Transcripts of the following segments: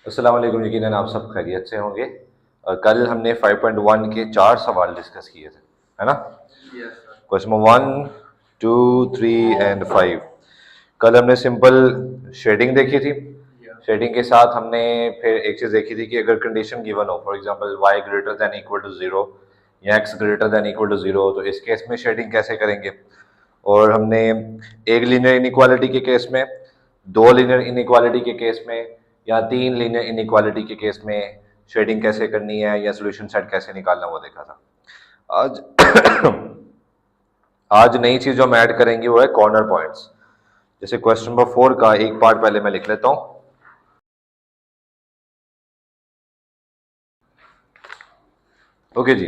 अस्सलाम वालेकुम। यकीनन आप सब खैरियत से होंगे। कल हमने 5.1 के 4 सवाल डिस्कस किए थे, है ना? Question number 1, 2, 3 and 5। कल हमने सिंपल शेडिंग देखी थी। शेडिंग के साथ हमने फिर एक चीज़ देखी थी कि अगर कंडीशन गिवन हो, for example y greater than equal to 0 या x greater than equal to 0, तो इस केस में शेडिंग कैसे करेंगे। और हमने एक लीनियर इनइक्वालिटी के केस में, दो लीनियर इनइक्वालिटी के केस में या तीन लीनियर इनइक्वालिटी के केस में शेडिंग कैसे करनी है या सोल्यूशन सेट कैसे निकालना, वो देखा था। आज आज नई चीज जो हम ऐड करेंगे वो है कॉर्नर पॉइंट्स। जैसे क्वेश्चन नंबर 4 का एक पार्ट पहले मैं लिख लेता हूं। ओके जी,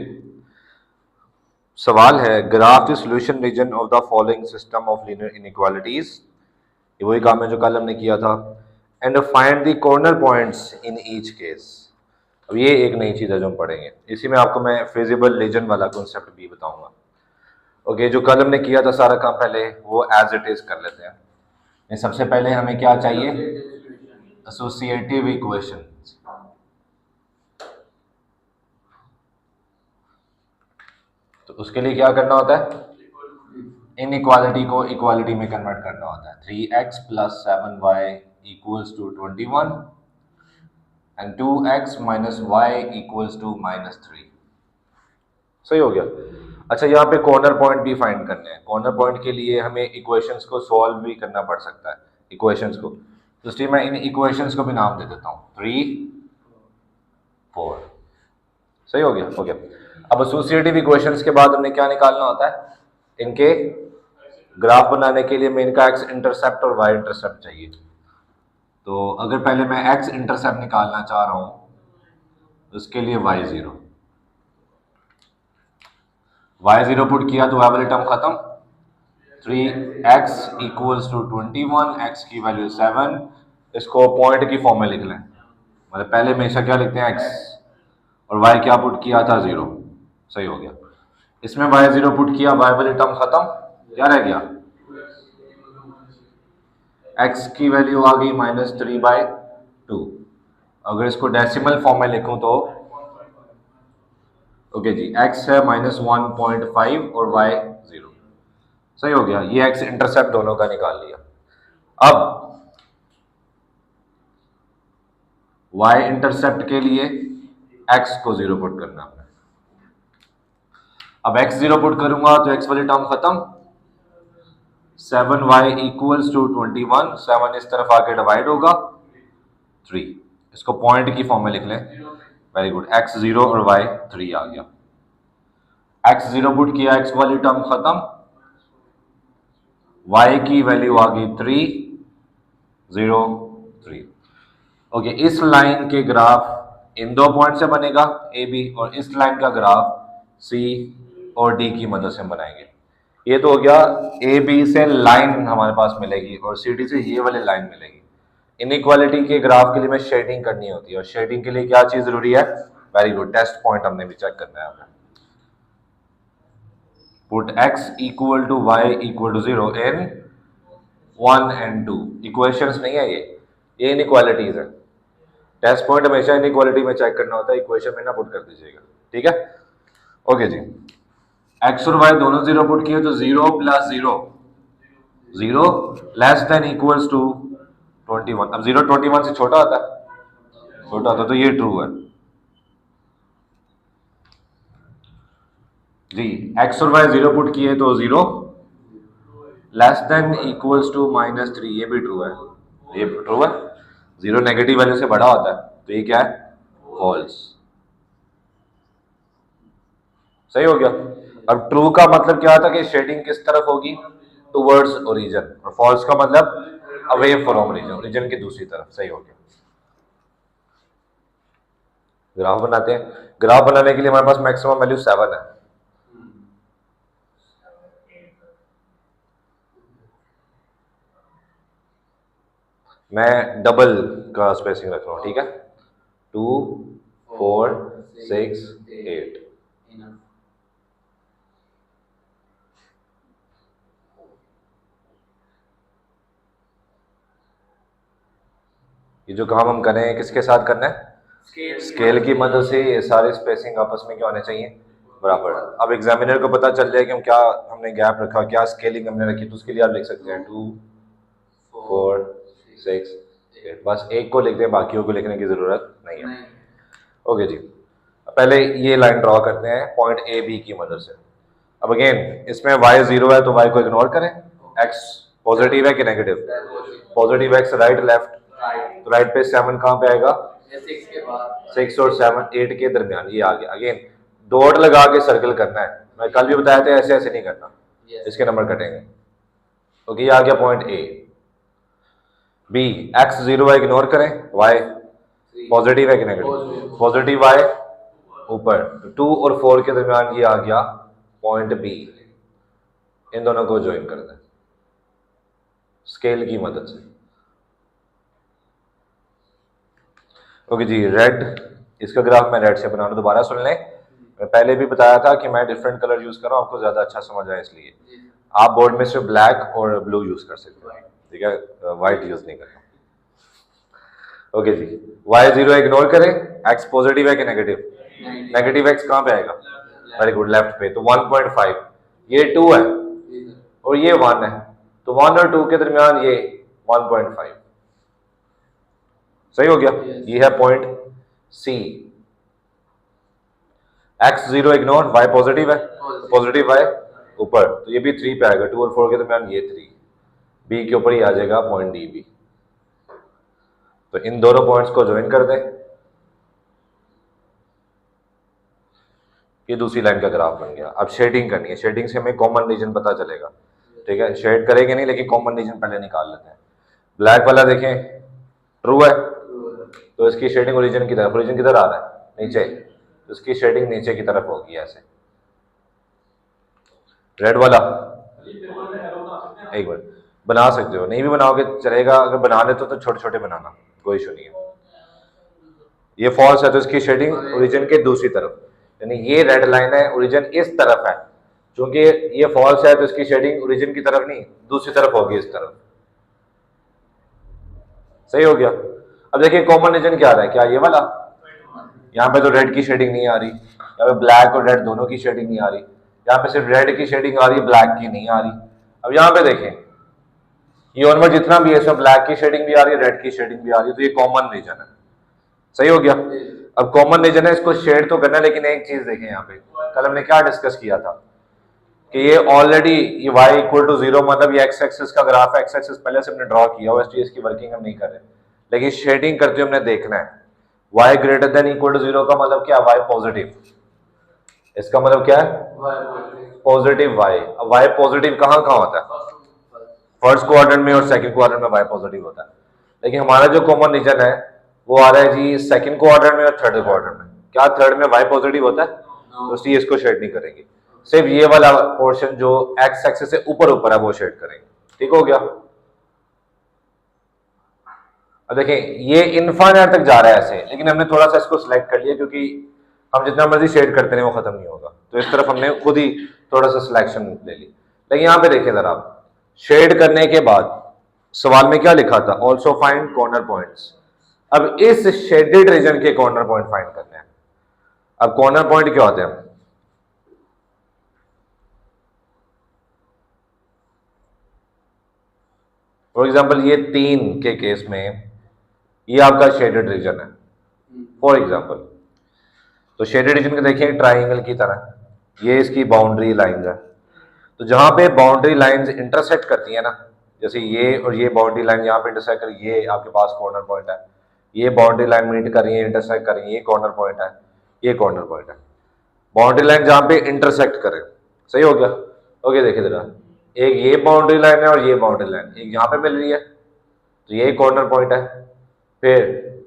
सवाल है graph the solution region of the following system of linear inequalities. ये वही काम है जो कल हमने किया था। And find the corner points in each case. अब ये एक नई चीज है जो हम पढ़ेंगे। इसी में आपको मैं फिजिबल रीजन वाला कॉन्सेप्ट भी बताऊंगा। ओके, जो कल हमने किया था सारा काम पहले वो एज इट इज कर लेते हैं। सबसे पहले हमें क्या चाहिए? Associative equation. तो उसके लिए क्या करना होता है? इनइक्वालिटी को इक्वालिटी में कन्वर्ट करना होता है। 3x plus 7y equals to 21 and 2x minus y equals to -3। सही हो गया। अच्छा, यहाँ पे कॉर्नर पॉइंट भी फाइंड करने हैं। कॉर्नर पॉइंट के लिए हमें इक्वेशंस को सॉल्व भी करना पड़ सकता है। इक्वेशंस को तो इसलिए मैं इन इक्वेशंस को भी नाम दे देता हूँ 3, 4। सही हो गया, हो गया। अब एसोसिएटिव इक्वेशंस के बाद हमने क्या निकालना होता है? इनके ग्राफ बनाने के लिए हमें इनका एक्स इंटरसेप्ट और वाई इंटरसेप्ट चाहिए। तो अगर पहले मैं एक्स इंटरसेप्ट निकालना चाह रहा हूं तो उसके लिए y0, y0 पुट किया तो वाली टर्म खत्म। 3x इक्वल्स टू 21, x की वैल्यू 7। इसको पॉइंट की फॉर्म में लिख लें। मतलब पहले हमेशा क्या लिखते हैं? x, और y क्या पुट किया था? 0। सही हो गया। इसमें y0 पुट किया, y वाली टर्म खत्म। क्या रह गया? x की वैल्यू आ गई -3/2। अगर इसको डेसिमल फॉर्म में लिखूं तो ओके जी, x है -1.5 और y 0। सही हो गया। ये x इंटरसेप्ट दोनों का निकाल लिया। अब y इंटरसेप्ट के लिए x को 0 पुट करना है। अब x 0 पुट करूंगा तो x वाली टर्म खत्म। 7y इक्वल्स टू 21, 7 इस तरफ आके डिवाइड होगा 3। इसको पॉइंट की फॉर्म में लिख लें। वेरी गुड, x 0 और y 3 आ गया। x 0 पुट किया, x वाली टर्म खत्म। y की वैल्यू आ गई 3, 0, 3। ओके, इस लाइन के ग्राफ इन दो पॉइंट से बनेगा ए बी, और इस लाइन का ग्राफ सी और डी की मदद से बनाएंगे। ये तो हो गया, ए बी से लाइन हमारे पास मिलेगी और सी डी से ये वाली लाइन मिलेगी। इनइक्वालिटी के ग्राफ के लिए में शेडिंग करनी होती है, और शेडिंग के लिए क्या चीज जरूरी है? वेरी गुड, टेस्ट पॉइंट हमने भी चेक करना है हमें। Put x equal to y equal to 0 in 1 and 2। Equations नहीं है ये इनइक्वालिटीज है। टेस्ट पॉइंट हमेशा इनइक्वालिटी में चेक करना होता है, इक्वेशन में ना पुट कर दीजिएगा। ठीक है, ओके जी। x और y दोनों 0 पुट किए तो 0 plus 0, 0 less than equals to 21। अब 0 21 से छोटा होता है, छोटा होता है, तो ये ट्रू है जी। x और y 0 पुट किए तो 0 लेस देन इक्वल्स टू -3, ये भी ट्रू है, ये ट्रू है। 0 नेगेटिव वैल्यू से बड़ा होता है, तो ये क्या है? फॉल्स। सही हो गया। अब ट्रू का मतलब क्या था कि शेडिंग किस तरफ होगी? Towards origin. और फॉल्स का मतलब अवे फ्रॉम ओरिजिन, ओरिजिन की दूसरी तरफ। सही हो गया। ग्राफ बनाते हैं। ग्राफ बनाने के लिए हमारे पास मैक्सिमम वैल्यू 7 है। मैं डबल का स्पेसिंग रख रहा हूं, ठीक है? 2, 4, 6, 8। ये जो काम हम कर रहे हैं किसके साथ करना है, स्केल की मदद से। ये सारे स्पेसिंग आपस में क्या होने चाहिए, बराबर। अब एग्जामिनर को पता चल जाए कि हम क्या हमने गैप रखा, क्या स्केलिंग हमने रखी, तो उसके लिए आप लिख सकते हैं 2 4 6 8। बस एक को लिख दें, बाकियों को लिखने की जरूरत नहीं है। ओके जी, पहले ये लाइन ड्रॉ करते हैं पॉइंट ए बी की मदद से। अब अगेन इसमें y 0 है तो y को इग्नोर करें। x पॉजिटिव है कि negative, positive x right left, तो राइट पे 7 कहाँ पे आएगा, 6 और 7 8 के दरमियान ये आ गया। अगेन डॉट लगा के सर्कल करना है, मैं कल भी बताया था, ऐसे ऐसे नहीं करना, इसके नंबर कटेंगे। ओके ये आ गया पॉइंट ए। बी x 0 है इग्नोर करें, y पॉजिटिव है कि नेगेटिव, पॉजिटिव y ऊपर, तो 2 और 4 के दरमियान ये आ गया पॉइंट बी। इन दोनों को ज्वाइन कर दें स्केल की मदद से। ओके जी, रेड, इसका ग्राफ मैं रेड से बना रहा हूं, दोबारा सुन लें। मैं पहले भी बताया था कि मैं डिफरेंट कलर यूज कर रहा हूं, आपको ज्यादा अच्छा समझ आए इसलिए। आप बोर्ड में सिर्फ ब्लैक और ब्लू यूज कर सकते हो, ठीक है, व्हाइट यूज नहीं करना। ओके जी, y 0 इग्नोर करें, x पॉजिटिव है कि नेगेटिव, नेगेटिव x कहाँ पे आएगा, वेरी गुड, लेफ्ट पे, तो 1.5, ये 2 है और ये 1 है, तो 1 और 2 के दरमियान ये 1.5, सही हो गया। ये है point C। x 0 ignore, y positive है, पॉजिटिव y ऊपर, तो ये भी 3 पे आएगा, 2 और 4 के दरमियान ये 3, b के ऊपर ही आ जाएगा पॉइंट डी बी। तो इन दोनों पॉइंट्स को ज्वाइन कर दें, ये दूसरी लाइन का ग्राफ बन गया। अब शेडिंग करनी है, शेडिंग से हमें कॉमन रीजन पता चलेगा, ठीक है, शेड करेंगे नहीं लेकिन कॉमन रीजन पहले निकाल लेते हैं। ब्लैक वाला देखें ट्रू है, तो इसकी शेडिंग ओरिजिन की तरफ, ओरिजिन किधर आ रहा है, नीचे, तो इसकी शेडिंग नीचे की तरफ होगी ऐसे। रेड वाला एक मिनट बना सकते हो, नहीं भी बनाओगे चलेगा, अगर बना लेते तो छोटे छोटे बनाना, कोई इशू नहीं है। ये फॉल्स है तो इसकी शेडिंग ओरिजिन के दूसरी तरफ, यानी ये रेड लाइन है, ओरिजिन इस तरफ है, क्योंकि ये फॉल्स है तो इसकी शेडिंग ओरिजिन की तरफ नहीं दूसरी तरफ होगी, इस तरफ, सही हो गया। अब देखिए कॉमन रीजन क्या आ रहा है, क्या ये वाला, यहाँ पे तो रेड की शेडिंग नहीं आ रही, यहाँ पे ब्लैक और रेड दोनों की शेडिंग नहीं आ रही, यहाँ पे सिर्फ रेड की शेडिंग आ रही है, ब्लैक की नहीं आ रही। अब यहाँ पे देखें ये ऑनवर्ड जितना भी है इसमें ब्लैक की शेडिंग भी आ रही है, रेड की शेडिंग भी आ रही है, तो ये कॉमन रीजन है, सही हो गया। अब कॉमन रीजन है, इसको शेड तो करना है, लेकिन एक चीज देखें यहाँ पे, कल हमने क्या डिस्कस किया था कि ये ऑलरेडी ये y इक्वल टू 0, मतलब ये x एक्सिस का ग्राफ है, x एक्सिस पहले से हमने ड्रॉ किया हुआ है, इसलिए इसकी वर्किंग हम नहीं कर रहे, लेकिन शेडिंग करते हुए हमने देखना है y greater than equal to 0 का मतलब क्या, y पॉजिटिव, इसका मतलब क्या है, पॉजिटिव y। अब y पॉजिटिव कहाँ कहाँ होता है, फर्स्ट क्वाड्रेंट में और सेकंड क्वाड्रेंट में y पॉजिटिव होता है, लेकिन हमारा जो कॉमन रीजन है वो आ रहा है जी सेकंड क्वाड्रेंट में और थर्ड क्वाड्रेंट में। क्या थर्ड में y पॉजिटिव होता है, तो इसलिए इसको शेड नहीं करेंगे, सिर्फ ये वाला पोर्शन जो x एक्सिस से ऊपर ऊपर है वो शेड करेंगे, ठीक हो गया। अब देखें ये इनफाइनाइट तक जा रहा है ऐसे, लेकिन हमने थोड़ा सा इसको सिलेक्ट कर लिया क्योंकि हम जितना मर्जी शेड करते रहे वो खत्म नहीं होगा, तो इस तरफ हमने खुद ही थोड़ा सा सिलेक्शन ले ली। लेकिन यहाँ पे देखें जरा, आप शेड करने के बाद सवाल में क्या लिखा था, ऑल्सो फाइंड कॉर्नर पॉइंट्स। अब इस शेडेड रीजन के कॉर्नर पॉइंट फाइंड करने हैं। अब कॉर्नर पॉइंट क्या होते हैं, फॉर एग्जाम्पल ये 3 के केस में ये आपका शेडेड रीजन है, फॉर एग्जाम्पल, तो शेडेड रीजन को देखें ट्राइंगल की तरह, ये इसकी बाउंड्री लाइंस है, तो जहां पे बाउंड्री लाइंस इंटरसेक्ट करती है ना, जैसे ये और ये बाउंड्री लाइन यहाँ पे इंटरसेक्ट कर, ये आपके पास कॉर्नर पॉइंट है, ये बाउंड्री लाइन मीट कर रही है, इंटरसेक्ट कर रही है, ये कॉर्नर पॉइंट है, ये कॉर्नर पॉइंट है, बाउंड्री लाइन जहां पे इंटरसेक्ट करे, सही हो गया। ओके देखिए जरा, एक ये बाउंड्री लाइन है और ये बाउंड्री लाइन एक यहाँ पे मिल रही है, तो ये कॉर्नर पॉइंट है, फिर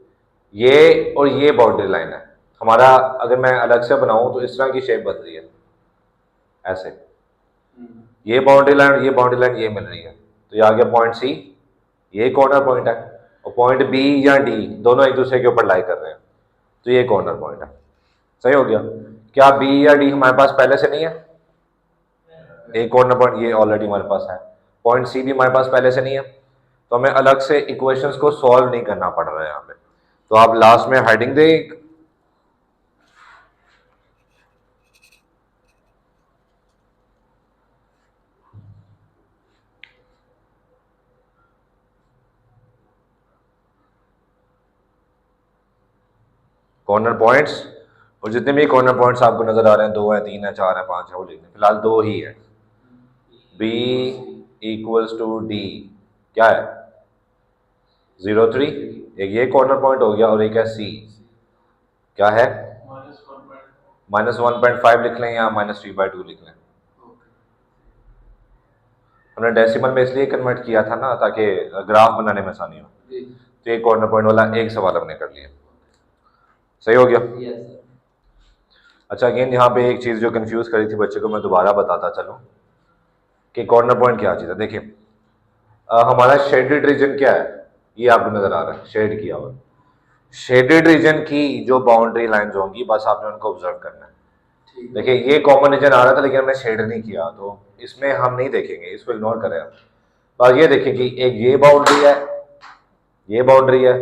ये और ये बाउंड्री लाइन है हमारा, अगर मैं अलग से बनाऊं तो इस तरह की शेप बन रही है ऐसे, ये बाउंड्री लाइन और ये बाउंड्री लाइन ये मिल रही है, तो ये आ गया पॉइंट सी, ये कॉर्नर पॉइंट है, और पॉइंट बी या डी दोनों एक दूसरे के ऊपर लाई कर रहे हैं, तो ये कॉर्नर पॉइंट है, सही हो गया। क्या बी या डी हमारे पास पहले से नहीं है, एक कॉर्नर पॉइंट ये ऑलरेडी हमारे पास है, पॉइंट सी भी हमारे पास पहले से नहीं है, तो हमें अलग से इक्वेशंस को सॉल्व नहीं करना पड़ रहा है यहाँ पे। तो आप लास्ट में हेडिंग दें, कॉर्नर पॉइंट्स, और जितने भी कॉर्नर पॉइंट्स आपको नजर आ रहे हैं, 2 है, 3 है, 4 है, 5 है, वो लिखने, फिलहाल 2 ही है। B इक्वल्स टू डी क्या है 0, 3, एक ये कॉर्नर पॉइंट हो गया और एक है C क्या है -1.5 लिख लें या -3/2 लिख लें। हमने डेसिमल में इसलिए कन्वर्ट किया था ना ताकि ग्राफ बनाने में आसानी हो। तो एक कॉर्नर पॉइंट वाला एक सवाल हमने कर लिया, सही हो गया। अच्छा, अगेन यहाँ पे एक चीज़ जो कंफ्यूज करी थी बच्चे को, मैं दोबारा बताता चलूँ कि कॉर्नर पॉइंट क्या चीज़ है। देखिए हमारा शेडेड रीजन क्या है, ये आपको नजर आ रहा है शेड किया हुआ। शेडेड रीजन की जो बाउंड्री लाइंस होंगी बस आपने उनको ऑब्जर्व करना है। देखिए ये कॉमन रीजन आ रहा था लेकिन हमने शेड नहीं किया, तो इसमें हम नहीं देखेंगे, इसको इग्नोर करें आप। और ये देखिए कि एक ये बाउंड्री है, ये बाउंड्री है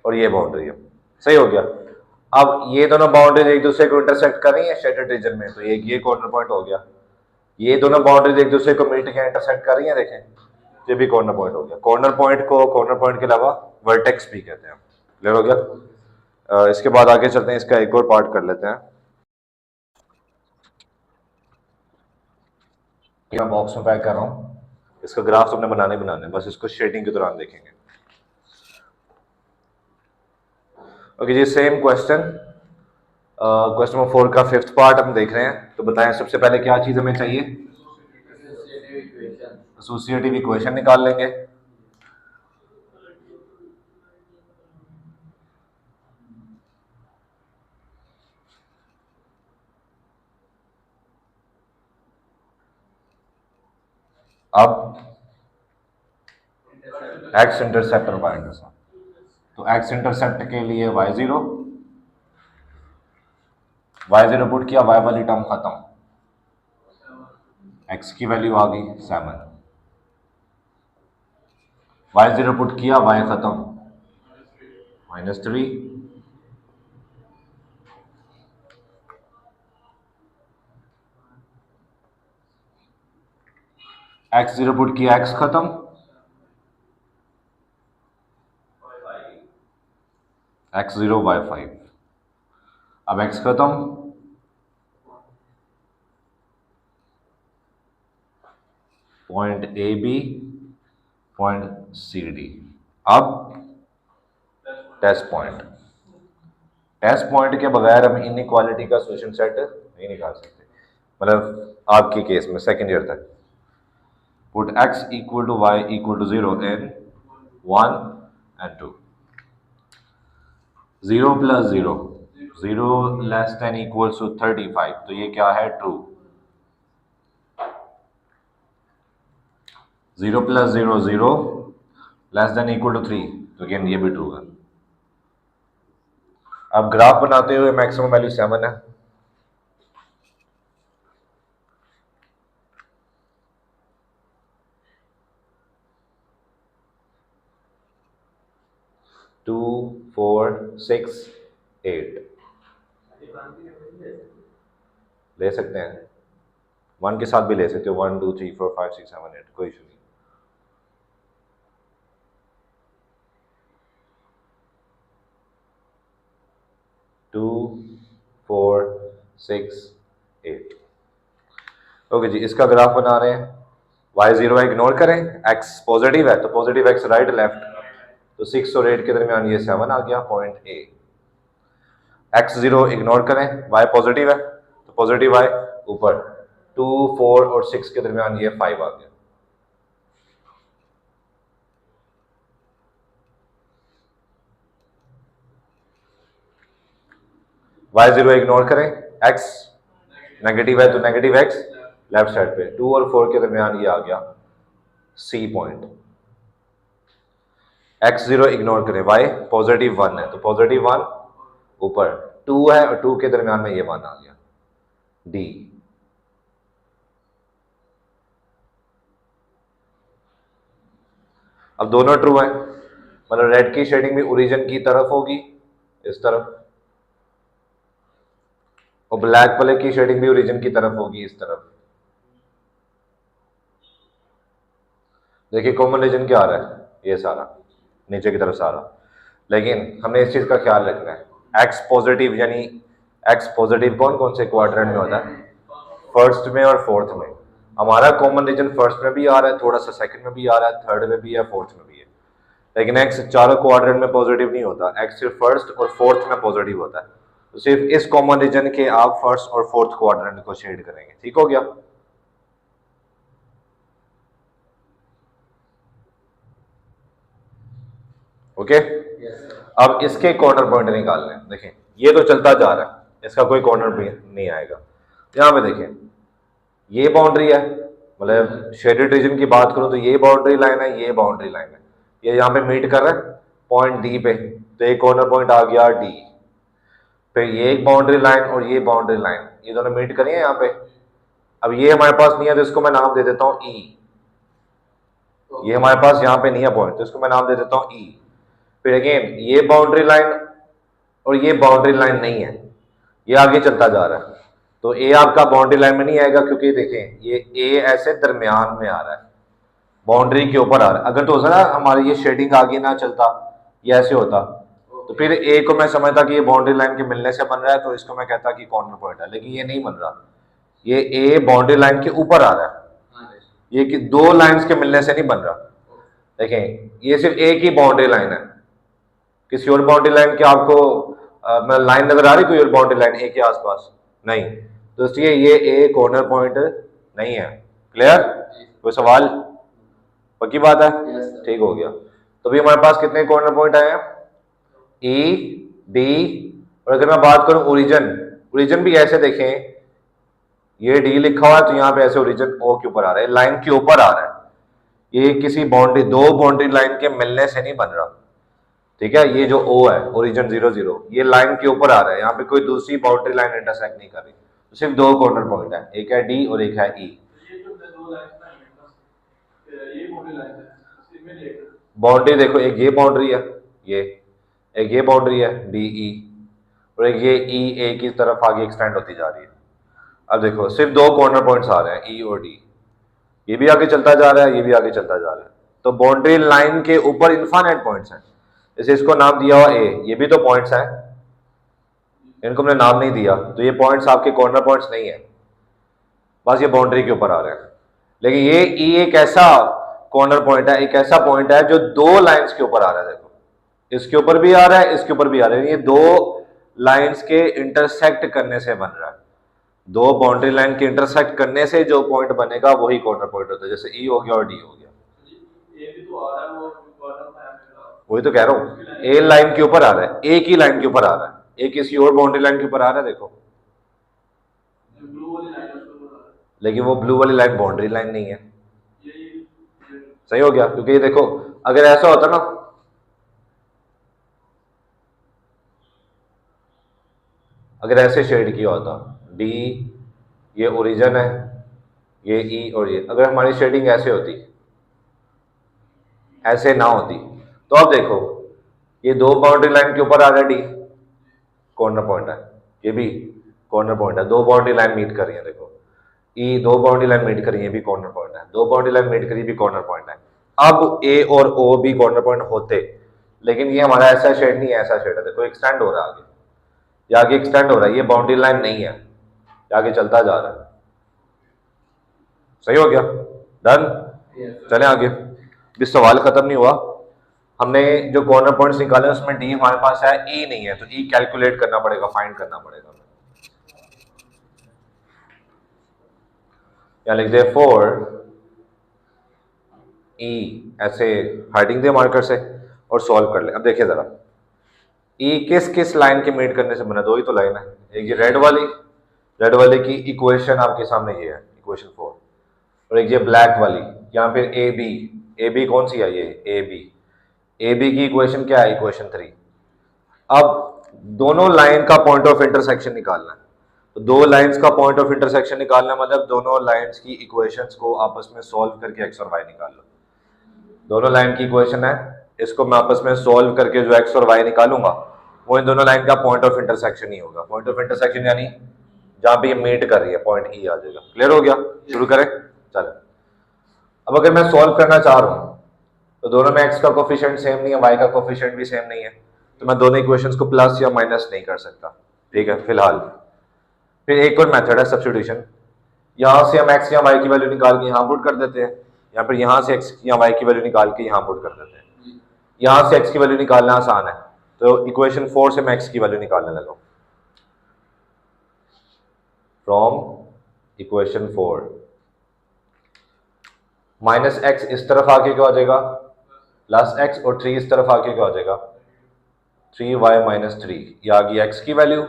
और ये बाउंड्री है, सही हो गया। अब ये दोनों बाउंड्रीज एक दूसरे को इंटरसेक्ट कर रही है शेडेड रीजन में, तो एक ये कॉर्नर पॉइंट हो गया। ये दोनों बाउंड्रीज एक दूसरे को मिलकर क्या इंटरसेक्ट कर रही है, देखें ये भी कॉर्नर पॉइंट हो गया। कॉर्नर पॉइंट को कॉर्नर पॉइंट के अलावा वर्टेक्स भी कहते हैं। क्लियर हो गया। इसके बाद आगे चलते हैं, इसका एक और पार्ट कर लेते हैं। मैं बॉक्स में पैक कर रहा हूँ, इसका ग्राफ हमने बनाने बस इसको शेडिंग के दौरान देखेंगे। ओके जी, सेम क्वेश्चन, क्वेश्चन नंबर 4 का 5th पार्ट हम देख रहे हैं। तो बताएं सबसे पहले क्या चीज हमें चाहिए, एसोसिएटिव इक्वेशन निकाल लेंगे। अब एक्स इंटरसेप्ट और वाई इंटरसेप्ट, तो एक्स इंटरसेप्ट के लिए y0 पुट किया, y वाली टर्म खत्म, x की वैल्यू आ गई 7, y0 पुट किया, y खत्म -3, x0 पुट किया, x खत्म, x0 y5, अब x खत्म, point A B, point C D. अब टेस्ट पॉइंट, टेस्ट पॉइंट के बगैर हम इनइक्वालिटी का सोल्यूशन सेट नहीं निकाल सकते, मतलब आपके केस में सेकंड ईयर तक। Put x equal to y equal to 0 in 1 and 2, 0 plus 0, 0 less than equals to 35, तो ये क्या है true. 0 plus 0 0 less than equal to 3, तो अगेन ये भी ट्रू है। अब ग्राफ बनाते हुए मैक्सिमम वैल्यू 7 है, टू 4 6 8 ले सकते हैं, 1 के साथ भी ले सकते हो, 1 2 3 4 5 6 7 8, कोई इशू नहीं। टू 4 6 8, ओके जी, इसका ग्राफ बना रहे हैं। y0 इग्नोर करें, x पॉजिटिव है तो पॉजिटिव x राइट लेफ्ट, तो 6 और 8 के दरमियान ये 7 आ गया, पॉइंट ए। x0 इग्नोर करें, y पॉजिटिव है तो पॉजिटिव y ऊपर, 2 4 और 6 के दरमियान ये 5 आ गया। y0 इग्नोर करें, x नेगेटिव है तो नेगेटिव x लेफ्ट साइड पे, 2 और 4 के दरमियान ये आ गया C पॉइंट। x0 इग्नोर करें, y पॉजिटिव 1 है तो पॉजिटिव 1 ऊपर, 2 है और 2 के दरमियान में ये 1 आ गया D। अब दोनों ट्रू है, मतलब रेड की शेडिंग भी ओरिजिन की तरफ होगी इस तरफ, और ब्लैक वाले की शेडिंग भी ओरिजिन की तरफ होगी इस तरफ। देखिए कॉमन रीजन क्या आ रहा है, ये सारा नीचे की तरफ सारा, लेकिन हमें इस चीज का ख्याल रखना है एक्स पॉजिटिव, यानी एक्स पॉजिटिव कौन कौन से क्वाड्रेंट में होता है, फर्स्ट में और फोर्थ में। हमारा कॉमन रीजन फर्स्ट में भी आ रहा है, थोड़ा सा सेकंड में भी आ रहा है, थर्ड में भी है, फोर्थ में भी है, लेकिन एक्स चारों क्वाड्रेंट में पॉजिटिव नहीं होता, एक्स सिर्फ फर्स्ट और फोर्थ में पॉजिटिव होता है। तो सिर्फ इस कॉमन रीजन के आप फर्स्ट और फोर्थ क्वाड्रेंट को शेड करेंगे, ठीक हो गया। ओके अब इसके कॉर्नर पॉइंट निकालने हैं। देखें ये तो चलता जा रहा है, इसका कोई कॉर्नर नहीं आएगा। यहां पे देखें ये बाउंड्री है, मतलब शेडेड रीजन की बात करूं तो ये बाउंड्री लाइन है, ये बाउंड्री लाइन है, ये यहाँ पे मीट कर रहा है पॉइंट डी पे, तो एक कॉर्नर पॉइंट आ गया डी। फिर ये एक बाउंड्री लाइन और ये बाउंड्री लाइन, ये दोनों मीट करिए यहाँ पे। अब ये हमारे पास नहीं है तो इसको मैं नाम दे देता हूँ ई, ये हमारे पास यहाँ पे नहीं है पॉइंट तो इसको मैं नाम दे देता हूँ ई। फिर अगेन ये बाउंड्री लाइन और ये बाउंड्री लाइन नहीं है, ये आगे चलता जा रहा है, तो ए आपका बाउंड्री लाइन में नहीं आएगा, क्योंकि देखें ये ए ऐसे दरमियान में आ रहा है, बाउंड्री के ऊपर आ रहा है। अगर तो ना हमारी ये शेडिंग आगे ना चलता, ये ऐसे होता, तो फिर ए को मैं समझता कि ये बाउंड्री लाइन के मिलने से बन रहा है, तो इसको मैं कहता कि कॉर्नर पॉइंट है, लेकिन ये नहीं बन रहा, ये ए बाउंड्री लाइन के ऊपर आ रहा है, ये कि दो लाइंस के मिलने से नहीं बन रहा। देखें ये सिर्फ एक ही बाउंड्री लाइन है, किसी और बाउंड्री लाइन के आपको मैं लाइन नजर आ रही कोई और बाउंड्री लाइन ए के आसपास नहीं, तो इसलिए ये ए कॉर्नर पॉइंट नहीं है। क्लियर, कोई सवाल, पक्की बात है, ठीक हो गया। तो भी हमारे पास कितने कॉर्नर पॉइंट आए हैं, ई डी, और अगर मैं बात करूं ओरिजिन, ओरिजिन भी ऐसे देखें, ये डी लिखा हुआ है तो यहाँ पे ऐसे ओरिजिन ओ के ऊपर आ रहा है, लाइन के ऊपर आ रहा है, ये किसी बाउंड्री दो बाउंड्री लाइन के मिलने से नहीं बन रहा, ठीक है। ये जो ओ है ओरिजिन 0 0 ये लाइन के ऊपर आ रहा है, यहाँ पे कोई दूसरी बाउंड्री लाइन इंटरसेक्ट नहीं कर रही, तो सिर्फ दो कॉर्नर पॉइंट है, एक है डी और एक है ई। बाउंड्री देखो, एक ये बाउंड्री है, ये एक ये बाउंड्री है डी ई, और एक ये ई ए की तरफ आगे एक्सटेंड होती जा रही है। अब देखो सिर्फ दो कॉर्नर पॉइंट्स आ रहे हैं ई और डी, ये भी आगे चलता जा रहा है, ये भी आगे चलता जा रहा है, तो बाउंड्री लाइन के ऊपर इनफाइनाइट पॉइंट्स हैं, जैसे इसको नाम दिया हुआ ए, ये भी तो पॉइंट्स हैं, इनको हमने नाम नहीं दिया, तो ये पॉइंट्स आपके कॉर्नर पॉइंट्स नहीं है, बस ये बाउंड्री के ऊपर आ रहे हैं। लेकिन ये ई एक ऐसा कॉर्नर पॉइंट है, एक ऐसा पॉइंट है जो दो लाइंस के ऊपर आ रहा है, देखो इसके ऊपर भी आ रहा है, इसके ऊपर भी आ रहा है, ये दो लाइंस के इंटरसेक्ट करने से बन रहा है, दो बाउंड्री लाइन के इंटरसेक्ट करने से जो पॉइंट बनेगा वही कॉर्नर पॉइंट होता है, जैसे ई हो गया और डी हो गया। वही तो कह रहा हूँ, ए लाइन के ऊपर आ रहा है, एक ही लाइन के ऊपर आ रहा है, एक किसी और बाउंड्री लाइन के ऊपर आ रहा है, देखो, लेकिन वो ब्लू वाली लाइन बाउंड्री लाइन नहीं है, सही हो गया। क्योंकि ये देखो अगर ऐसा होता ना, अगर ऐसे शेड किया होता डी, ये ओरिजिन है, ये ई और ये, अगर हमारी शेडिंग ऐसे होती, ऐसे ना होती, तो अब देखो ये दो बाउंड्री लाइन के ऊपर आ रहा है डी, कॉर्नर पॉइंट है, ये भी कॉर्नर पॉइंट है, दो बाउंड्री लाइन मीट कर रही है, देखो ई दो बाउंड्री लाइन मीट कर रही है, भी कॉर्नर पॉइंट है, दो बाउंड्री लाइन मीट करी भी कॉर्नर पॉइंट है। अब ए और ओ भी कॉर्नर पॉइंट होते, लेकिन ये हमारा ऐसा शेड नहीं है, ऐसा शेड है, देखो एक्सटेंड हो रहा है आगे, ये आगे एक्सटेंड हो रहा है, ये बाउंड्री लाइन नहीं है, ये आगे चलता जा रहा है, सही हो गया, डन। चले आगे, भी सवाल खत्म नहीं हुआ, हमने जो कॉर्नर पॉइंट्स निकाले उसमें डी हमारे पास है, ई नहीं है, तो ई कैलकुलेट करना पड़ेगा, फाइंड करना पड़ेगा। या लिख दे 4 ई, ऐसे हाइडिंग दे मार्कर से और सॉल्व कर ले। अब देखिए जरा ई किस किस लाइन के मीट करने से बना, दो ही तो लाइन है, एक ये रेड वाली की इक्वेशन आपके सामने ये है इक्वेशन 4, और एक ये ब्लैक वाली, यहाँ पे ए बी कौन सी है, ये ए बी की इक्वेशन क्या है, इक्वेशन 3। अब दोनों लाइन का पॉइंट ऑफ इंटरसेक्शन निकालना है, तो दो लाइंस का पॉइंट ऑफ इंटरसेक्शन निकालना मतलब दोनों लाइंस की इक्वेशंस को आपस में सॉल्व करके एक्स और वाई निकाल लो। दोनों लाइन की इक्वेशन है, इसको मैं आपस में सोल्व करके जो एक्स और वाई निकालूंगा वो इन दोनों लाइन का पॉइंट ऑफ इंटरसेक्शन ही होगा। पॉइंट ऑफ इंटरसेक्शन यानी जहां पे ये मीट कर रही है पॉइंट ई आ जाएगा। क्लियर हो गया? शुरू करें? चलो, अब अगर मैं सॉल्व करना चाह रहा हूं तो दोनों में एक्स का कोफिशिएंट सेम नहीं है, वाई का कोफिशिएंट भी सेम नहीं है, तो मैं दोनों इक्वेशंस को प्लस या माइनस नहीं कर सकता। ठीक है फिलहाल। फिर एक और मेथड है सब्स्टिट्यूशन। यहां से हम एक्स या वाई की वैल्यू निकाल के यहां पुट कर देते हैं, या फिर यहां से एक्स या वाई की वैल्यू निकाल के यहां पुट कर देते हैं। यहां से एक्स की वैल्यू निकालना आसान है, तो इक्वेशन 4 से मैं एक्स की वैल्यू निकालने लगा। फ्रॉम इक्वेशन 4 माइनस एक्स इस तरफ आके क्या हो जाएगा, प्लस एक्स, और 3 इस तरफ आके क्या हो जाएगा, 3y माइनस 3। ये आ गई एक्स की वैल्यू,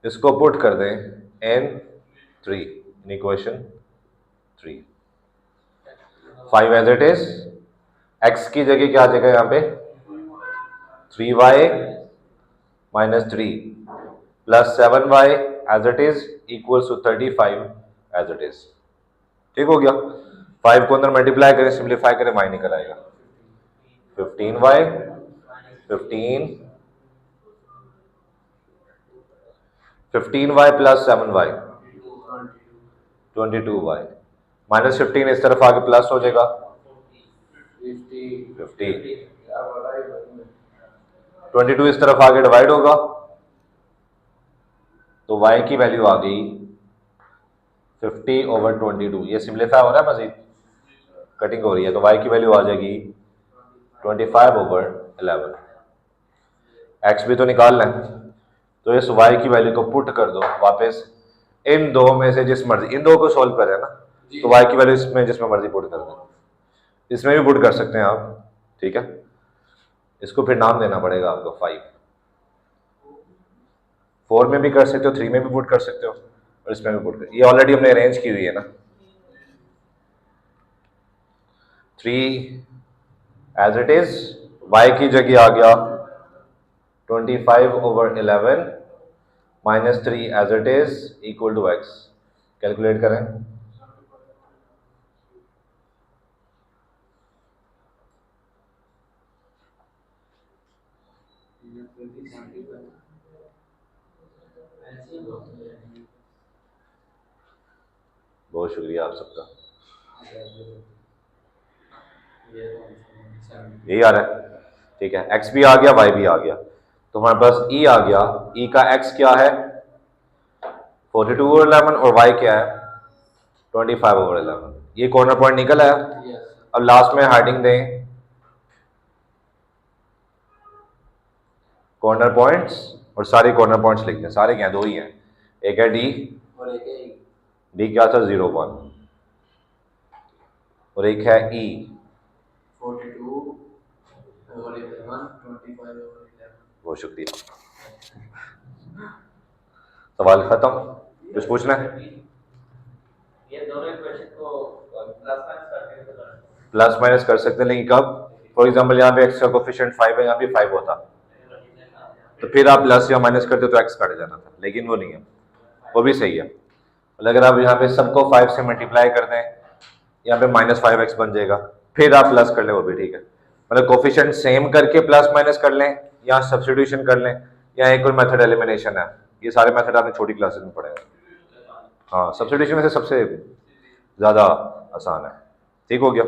इसको पुट कर दें in 3 in equation 3। 5 as it is, x की जगह क्या आ जाएगा यहां पे 3y minus 3 plus 7y as it is equals to 35 as it is. ठीक हो गया? 5 को अंदर मल्टीप्लाई करें, सिंप्लीफाई करें, y निकल आएगा 15y 15y plus 7y 22y minus 15 इस तरफ आगे प्लस हो जाएगा 50, 22 इस तरफ आगे डिवाइड होगा तो y की वैल्यू आ गई 50/22। ये सिंप्लीफाई हो रहा है, मजीद कटिंग हो रही है, तो y की वैल्यू आ जाएगी 25/11। x भी तो निकाल लें, तो इस y की वैल्यू को पुट कर दो वापस इन दो में से जिस मर्जी, इन दो को सॉल्व करें ना, तो y की वैल्यू इसमें जिसमें मर्जी पुट कर दो, इसमें भी पुट कर सकते हैं आप। ठीक है, इसको फिर नाम देना पड़ेगा आपको 5। 4 में भी कर सकते हो, 3 में भी पुट कर सकते हो, और इसमें भी पुट कर, ये ऑलरेडी हमने अरेंज की हुई है ना। 3 एज इट इज, y की जगह आ गया 25/11 minus 3 as it is equal to x। Calculate करें, बहुत शुक्रिया आप सबका। यही आ रहा है? ठीक है, x भी आ गया, y भी आ गया, तो हमारे पास e आ गया। e का x क्या है 42/11 और y क्या है 25/11। ये कॉर्नर पॉइंट निकल आया। अब लास्ट में हेडिंग दें कॉर्नर पॉइंट्स, और सारे कॉर्नर पॉइंट्स लिखते हैं। सारे क्या, दो ही हैं, एक है d और एक है e। d क्या था 0, 1, और एक है e 42/11 25/11। बहुत शुक्रिया, सवाल खत्म। कुछ पूछना है? ये दोनों इक्वेशन को प्लस माइनस कर सकते हैं, लेकिन कब? फॉर एग्जांपल यहाँ पे x का कोफिशिएंट 5 है, यहाँ पे 5 होता तो फिर आप प्लस या माइनस करते तो x कट जाना था, लेकिन वो नहीं है, वो भी सही है। मतलब अगर आप यहाँ पे सबको 5 से मल्टीप्लाई कर दें, यहाँ पे -5x बन जाएगा, फिर आप प्लस कर लें, वो भी ठीक है। मतलब कोफिशिएंट सेम करके प्लस माइनस कर लें, या सब्स्टिट्यूशन कर लें, या एक और मेथड एलिमिनेशन है। ये सारे मेथड आपने छोटी क्लासेस में पढ़े हैं। हाँ, सब्स्टिट्यूशन में से सबसे ज़्यादा आसान है। ठीक हो गया?